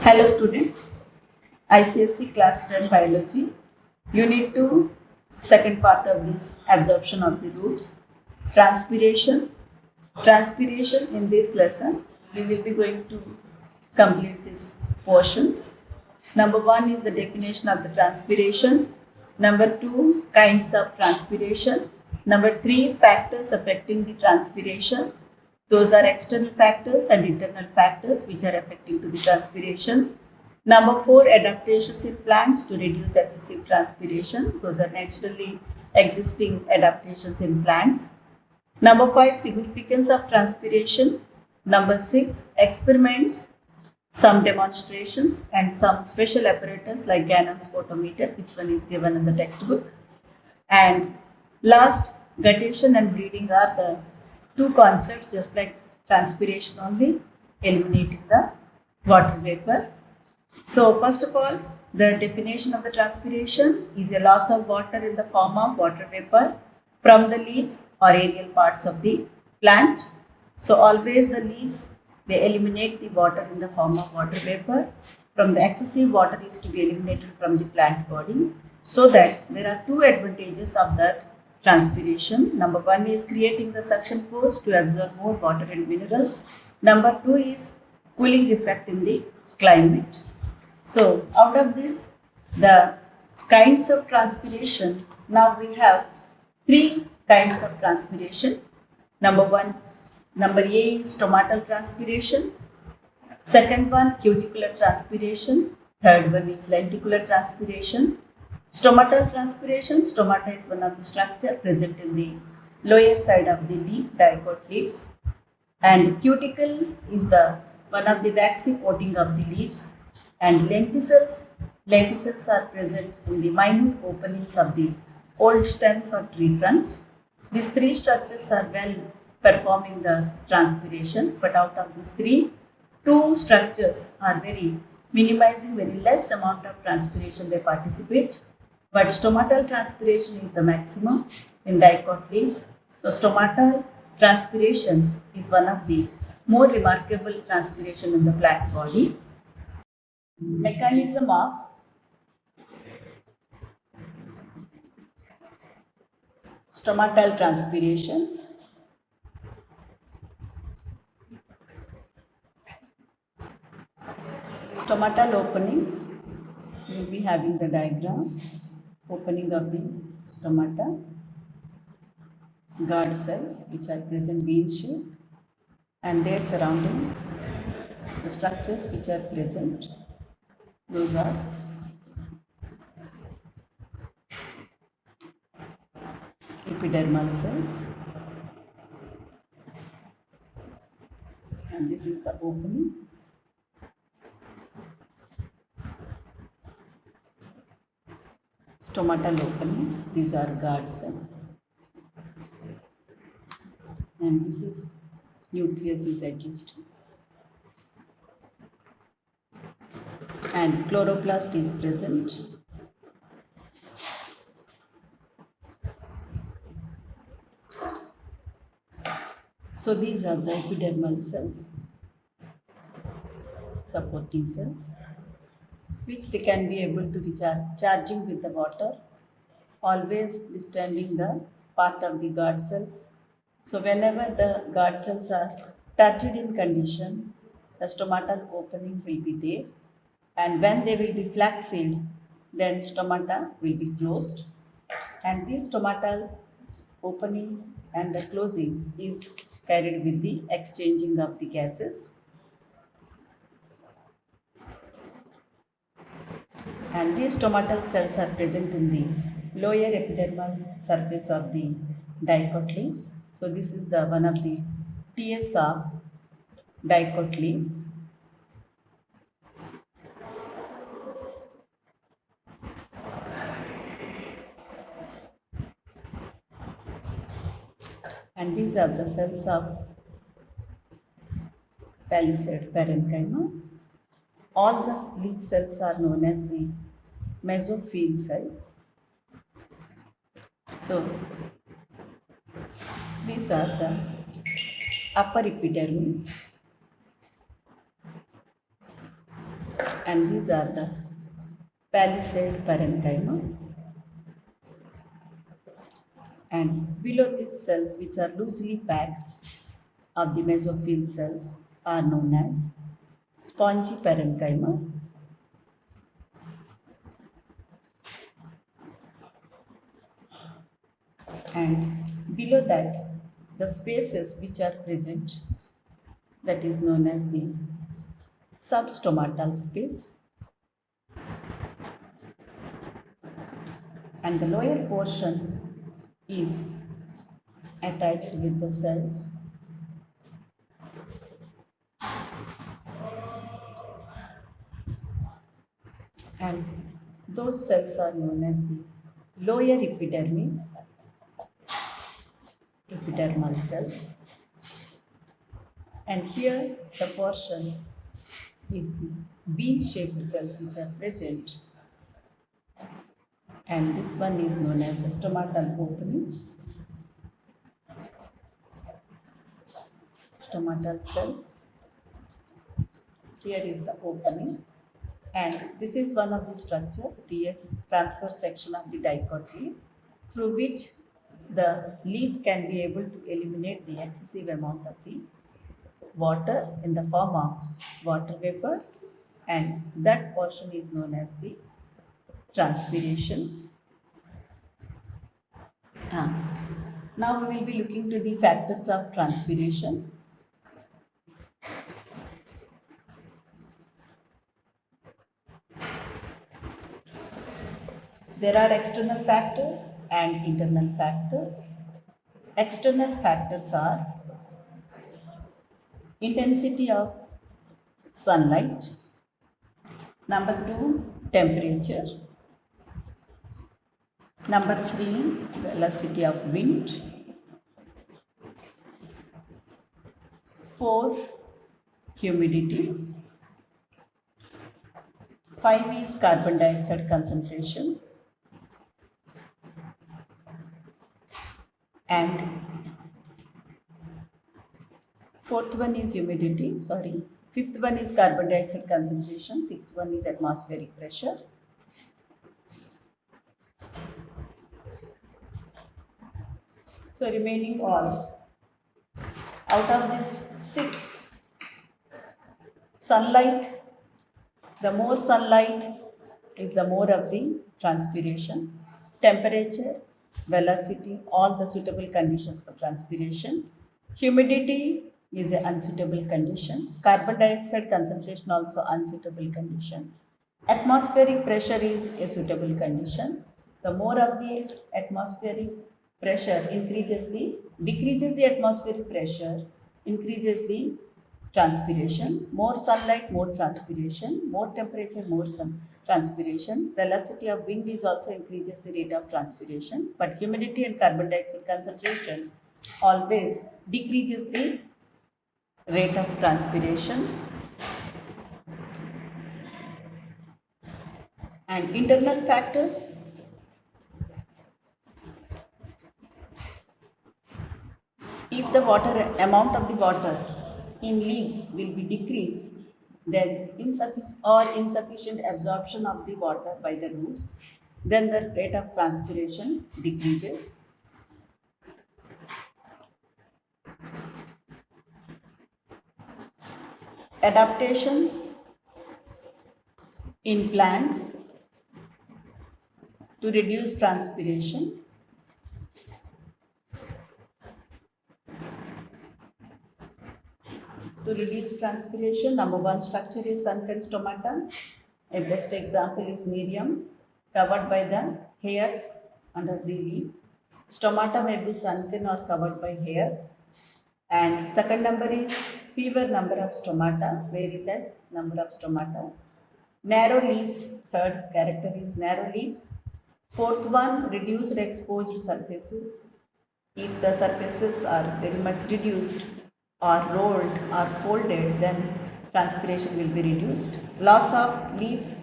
Hello students, ICSE class 10 biology, unit 2, second part of this absorption of the roots, transpiration. Transpiration in this lesson, we will be going to complete these portions. Number 1 is the definition of the transpiration. Number 2, kinds of transpiration. Number 3, factors affecting the transpiration. Those are external factors and internal factors which are affecting to the transpiration. Number 4, adaptations in plants to reduce excessive transpiration. Those are naturally existing adaptations in plants. Number 5, significance of transpiration. Number 6, experiments, some demonstrations and some special apparatus like Gannon spotometer, which one is given in the textbook. And last, guttation and bleeding are the two concepts, just like transpiration only, eliminating the water vapor. So first of all, the definition of the transpiration is a loss of water in the form of water vapor from the leaves or aerial parts of the plant. So always the leaves, they eliminate the water in the form of water vapor. From the excessive water is to be eliminated from the plant body. So that there are two advantages of that transpiration. Number 1 is creating the suction force to absorb more water and minerals. Number 2 is cooling effect in the climate. So out of this, the kinds of transpiration, now we have 3 kinds of transpiration. Number A is stomatal transpiration. Second one, cuticular transpiration. Third one is lenticular transpiration. Stomatal transpiration, stomata is one of the structure present in the lower side of the leaf, dicot leaves. And cuticle is the one of the waxy coating of the leaves. And lenticels are present in the minute openings of the old stems or tree trunks. These 3 structures are well performing the transpiration, but out of these 3, 2 structures are minimizing very less amount of transpiration they participate. But stomatal transpiration is the maximum in dicot leaves. So stomatal transpiration is one of the more remarkable transpiration in the plant body. Mechanism of stomatal transpiration. Stomatal openings, we will be having the diagram. Opening of the stomata, guard cells which are present bean shape, and their surrounding the structures which are present. Those are epidermal cells, and this is the opening. Stomatal openings, these are guard cells, and this is nucleus is adjusted, and chloroplast is present. So these are the epidermal cells, supporting cells, which they can be able to recharge, charging with the water, always distending the part of the guard cells. So whenever the guard cells are turgid in condition, the stomatal opening will be there, and when they will be flaccid, then stomata will be closed, and these stomatal openings and the closing is carried with the exchanging of the gases. And these stomatal cells are present in the lower epidermal surface of the dicot leaves. So this is the one of the TS of dicot leaf. And these are the cells of palisade parenchyma. All the leaf cells are known as the mesophyll cells. So these are the upper epidermis, and these are the palisade parenchyma. And below these cells, which are loosely packed of the mesophyll cells, are known as spongy parenchyma. And below that, the spaces which are present, that is known as the substomatal space. And the lower portion is attached with the cells and those cells are known as the lower epidermis, epidermal cells. And here the portion is the bean-shaped cells which are present, and this one is known as the stomatal opening. Stomatal cells. Here is the opening, and this is one of the structure, TS, transverse section of the dicot leaf, through which the leaf can be able to eliminate the excessive amount of the water in the form of water vapor, and that portion is known as the transpiration. Now we will be looking to the factors of transpiration. There are external factors and internal factors. External factors are intensity of sunlight. Number 2, temperature. Number 3, velocity of wind. 4, humidity. 5 is carbon dioxide concentration. And fourth one is humidity, fifth one is carbon dioxide concentration, sixth one is atmospheric pressure. So remaining all, out of these 6, sunlight, the more sunlight is the more of the transpiration. Temperature, velocity, all the suitable conditions for transpiration. Humidity is an unsuitable condition. Carbon dioxide concentration also unsuitable condition. Atmospheric pressure is a suitable condition. The more of the atmospheric pressure decreases the atmospheric pressure, increases the transpiration. More sunlight, more transpiration. More temperature, more transpiration. Velocity of wind is also increases the rate of transpiration, but humidity and carbon dioxide concentration always decreases the rate of transpiration. And internal factors, if the amount of the water in leaves will be decreased, then insufficient absorption of the water by the roots, then the rate of transpiration decreases. Adaptations in plants to reduce transpiration. To reduce transpiration, number 1 structure is sunken stomata. A best example is Miriam, covered by the hairs under the leaf. Stomata may be sunken or covered by hairs. And second number is fewer number of stomata, very less number of stomata. Narrow leaves, third character is narrow leaves. Fourth one, reduced exposed surfaces. If the surfaces are very much reduced or rolled or folded, then transpiration will be reduced. Loss of leaves,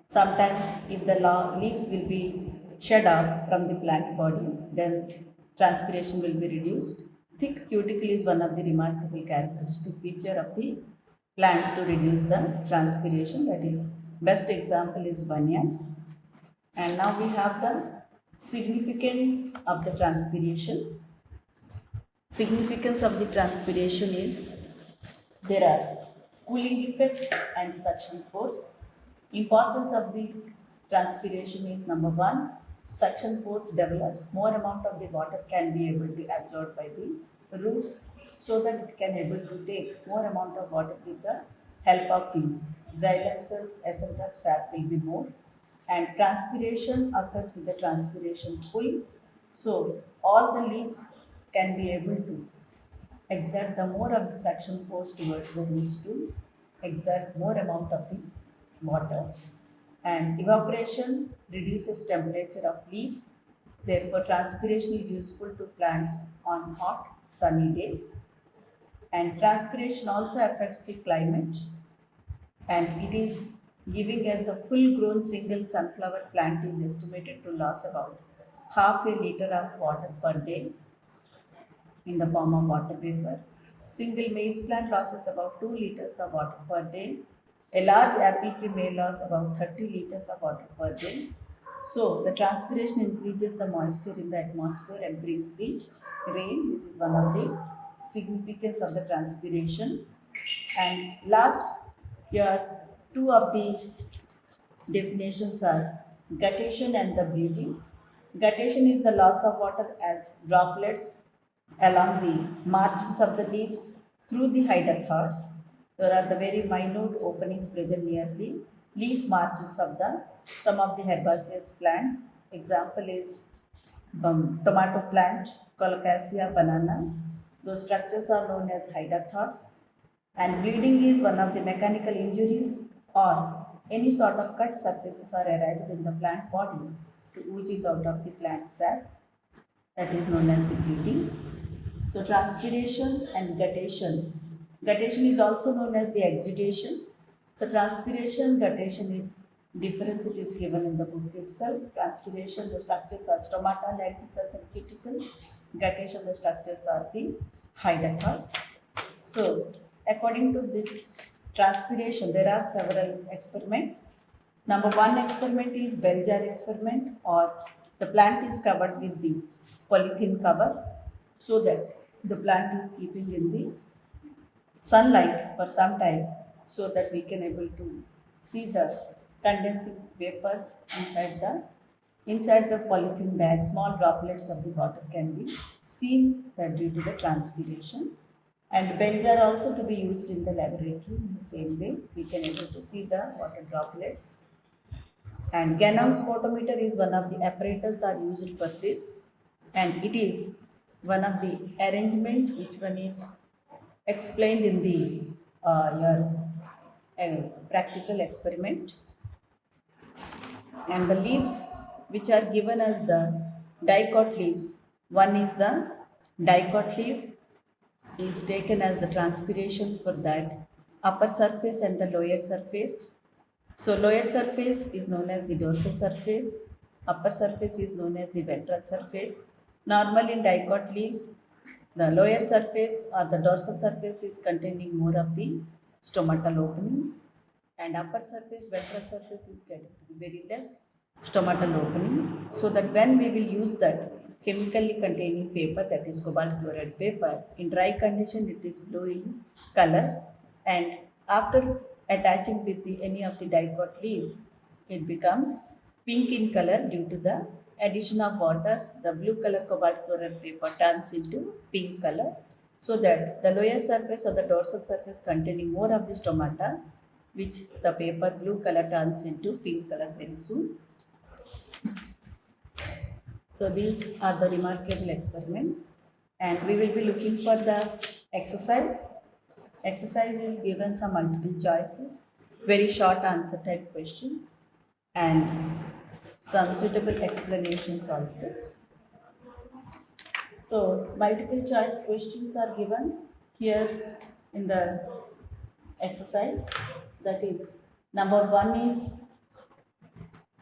sometimes if the leaves will be shed off from the plant body, then transpiration will be reduced. Thick cuticle is one of the remarkable characteristic feature of the plants to reduce the transpiration. That is, best example is banyan. And now we have the significance of the transpiration. Significance of the transpiration is there are cooling effect and suction force. Importance of the transpiration is number one, suction force develops, more amount of the water can be able to absorb by the roots so that it can able to take more amount of water with the help of the xylem cells, etc. sap will be more, and transpiration occurs with the transpiration pull. So all the leaves can be able to exert the more of the suction force towards the roots to exert more amount of the water, and evaporation reduces temperature of leaf. Therefore, transpiration is useful to plants on hot sunny days, and transpiration also affects the climate, and it is giving as the full grown single sunflower plant is estimated to lose about half a liter of water per day in the form of water vapor. Single maize plant loses about 2 liters of water per day. A large apple tree may lose about 30 liters of water per day. So the transpiration increases the moisture in the atmosphere and brings the rain. This is one of the significance of the transpiration. And last, here two of the definitions are guttation and the bleeding. Guttation is the loss of water as droplets along the margins of the leaves through the hydrothords. There are the very minute openings present near the leaf margins of the some of the herbaceous plants. Example is tomato plant, Colocasia banana. Those structures are known as hydrothords. And bleeding is one of the mechanical injuries or any sort of cut surfaces are arised in the plant body to oozing out of the plant sap. That is known as the bleeding. So transpiration and guttation. Guttation is also known as the exudation. So transpiration, guttation is difference it is given in the book itself. Transpiration, the structures are stomata, lenticels and cuticle. Guttation, the structures are the hydrothords. So according to this transpiration, there are several experiments. Number one experiment is bell jar experiment, or the plant is covered with the polythene cover so that the plant is keeping in the sunlight for some time so that we can able to see the condensing vapors inside the polythene bag. Small droplets of the water can be seen that due to the transpiration. And bell jar also to be used in the laboratory in the same way. We can able to see the water droplets. And Ganam spotometer is one of the apparatus are used for this, and it is one of the arrangement which one is explained in the your practical experiment. And the leaves which are given as the dicot leaves, one is the dicot leaf is taken as the transpiration for that upper surface and the lower surface. So lower surface is known as the dorsal surface, upper surface is known as the ventral surface. Normally in dicot leaves, the lower surface or the dorsal surface is containing more of the stomatal openings, and upper surface, ventral surface is getting very less stomatal openings, so that when we will use that chemically containing paper, that is cobalt chloride paper, in dry condition it is blue in color, and after attaching with any of the dicot leaf, it becomes pink in color due to the addition of water. The blue color cobalt chloride paper turns into pink color, so that the lower surface or the dorsal surface containing more of the stomata, which the paper blue color turns into pink color very soon. So these are the remarkable experiments, and we will be looking for the exercise. Exercise is given some multiple choices, very short answer type questions, and some suitable explanations also. So multiple choice questions are given here in the exercise. That is, number one is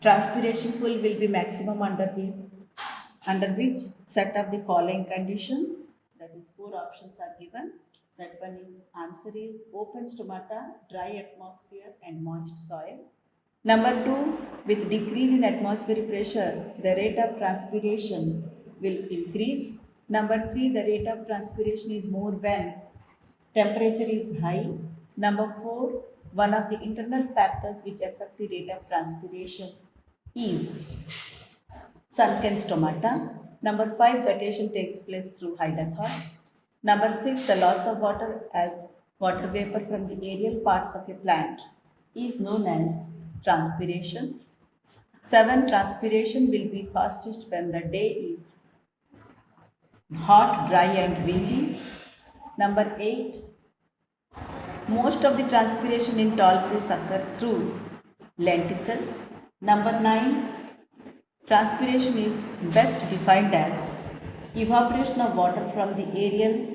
transpiration pool will be maximum under which set of the following conditions. That is, four options are given. That one is answer is open stomata, dry atmosphere and moist soil. Number two, with decrease in atmospheric pressure, the rate of transpiration will increase. Number three, the rate of transpiration is more when temperature is high. Number four, one of the internal factors which affect the rate of transpiration is sunken stomata. Number five, guttation takes place through hydrothorns. Number six, the loss of water as water vapor from the aerial parts of a plant is known as transpiration. Seven, transpiration will be fastest when the day is hot, dry, and windy. Number eight, most of the transpiration in tall trees occur through lenticels. Number nine, transpiration is best defined as evaporation of water from the aerial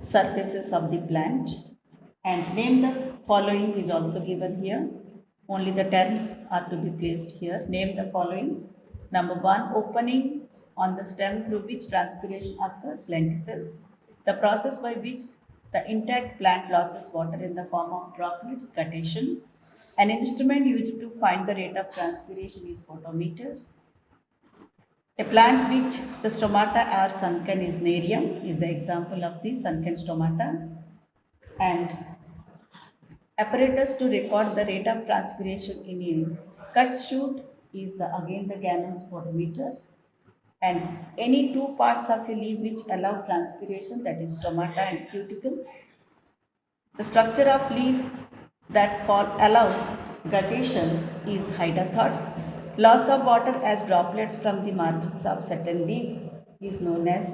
surfaces of the plant. And name the following is also given here. Only the terms are to be placed here. Name the following. Number one, openings on the stem through which transpiration occurs, lenticels. The process by which the intact plant loses water in the form of droplets, guttation. An instrument used to find the rate of transpiration is photometer. A plant which the stomata are sunken is nerium, is the example of the sunken stomata. And apparatus to record the rate of transpiration in a cut shoot is again the Gannon's photometer. And any two parts of a leaf which allow transpiration, that is stomata and cuticle. The structure of leaf that allows guttation is hydrothots. Loss of water as droplets from the margins of certain leaves is known as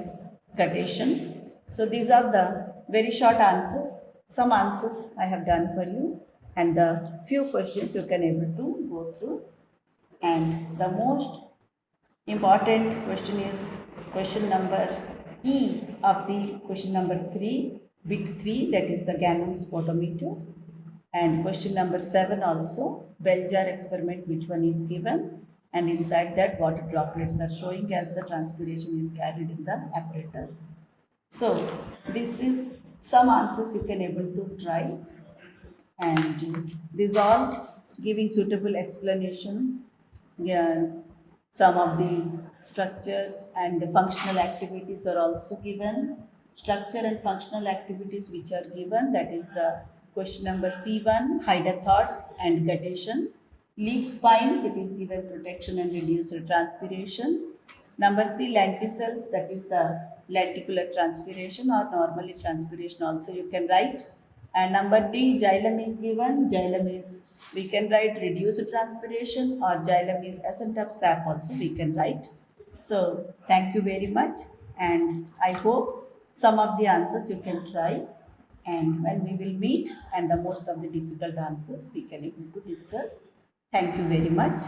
guttation. So these are the very short answers. Some answers I have done for you, and the few questions you can able to go through. And the most important question is question number E of the question number 3, bit 3, that is the Gannon's photometer. And question number 7 also, bell jar experiment, which one is given, and inside that water droplets are showing as the transpiration is carried in the apparatus. So this is some answers you can able to try, and these all giving suitable explanations. Yeah, some of the structures and the functional activities are also given. Structure and functional activities which are given, that is the question number C1, hydrothots and guttation. Leaf spines, it is given protection and reduced transpiration. Number C, lenticels, that is the lenticular transpiration or normally transpiration also you can write. And number D, xylem is given. Xylem is, we can write reduced transpiration, or xylem is ascent of sap also we can write. So thank you very much, and I hope some of the answers you can try, and when we will meet and the most of the difficult answers we can able to discuss. Thank you very much.